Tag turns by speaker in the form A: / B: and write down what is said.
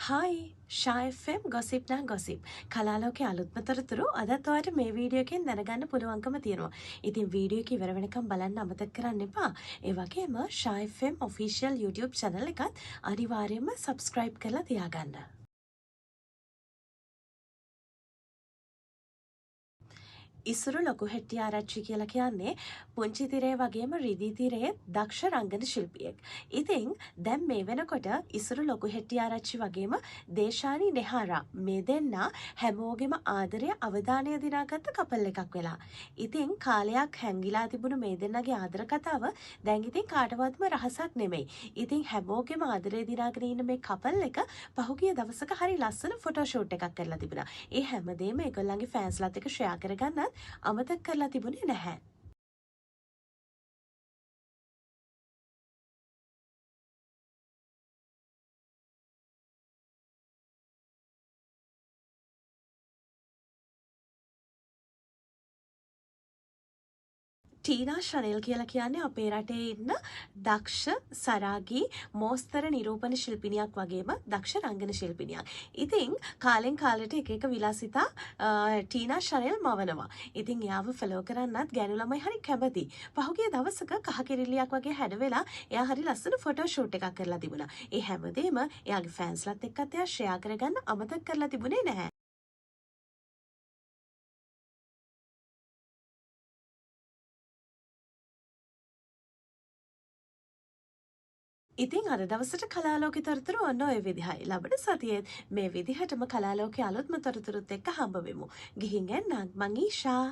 A: Hi ෂාෆම් gossip නම් gossip කලාලෝකයේ අලුත්ම තොරතුරු අදත් ඔයාලට මේ වීඩියෝ එකෙන් දැනගන්න පුළුවන්කම තියෙනවා. ඉතින් වීඩියෝ එක ඉවර වෙනකම් බලන්න අමතක කරන්න එපා. ඒ වගේම ෂාෆම් ඔෆිෂියල් YouTube channel එකත් අනිවාර්යයෙන්ම subscribe කරලා තියාගන්න. ඉසුරු ලොකු හෙට්ටිආරච්චි කියලා කියන්නේ පුංචි තිරේ වගේම රිදී තිරේ දක්ෂ රංගන ශිල්පියෙක්. ඉතින් දැන් මේ වෙනකොට ඉසුරු ලොකු හෙට්ටිආරච්චි වගේම දේශානි නෙහාරා මේ දෙන්නා හැමෝගෙම ආදරය අවධානය දිනාගත්ත කපල් එකක් වෙලා. ඉතින් කාලයක් හැංගිලා තිබුණු මේ දෙන්නගේ ආදර කතාව දැන් ඉතින් කාටවත්ම රහසක් නෙමෙයි. ඉතින් හැමෝගෙම ආදරය දිනාගෙන ඉන්න මේ කපල් එක පහුගිය දවසක හරි ලස්සන ෆොටෝ ෂූට් එකක් කරලා තිබුණා. ඒ හැමදේම ඒගොල්ලන්ගේ ෆෑන්ස්ලාත් එක්ක ෂෙයා කරගන්නත් අමතක කරලා තිබුණේ නැහැ. ටීනා ශනෙල් කියලා කියන්නේ අපේ රටේ ඉන්න දක්ෂ සරාගී මෝස්තර නිරූපණ ශිල්පිනියක් වගේම දක්ෂ රංගන ශිල්පිනියක්. ඉතින් කාලෙන් කාලෙට එක එක විලාසිතා ටීනා ශනෙල් මවනවා. ඉතින් එයාව ෆලෝ කරන්නත් ගෑනු ළමයි හරි කැමති. පහුගිය දවසක කහ කිරිල්ලියක් වගේ හැඩ වෙලා එයා හරි ලස්සන ෆොටෝ ෂූට් එකක් කරලා තිබුණා. ඒ හැමදේම එයාගේ ෆෑන්ස්ලාත් එක්කත් එයා ෂෙයා කරගන්න අමතක කරලා තිබුණේ නැහැ. ඉතින් අද දවසට කලාලෝක තොරතුරු ඔන්න ඔය විදිහයි. ලබන සතියේත් මේ විදිහටම කලාලෝකයේ අලුත්ම තොරතුරුත් එක්ක හම්බ වෙමු. ගිහින් එන්නම් මං ඊෂා.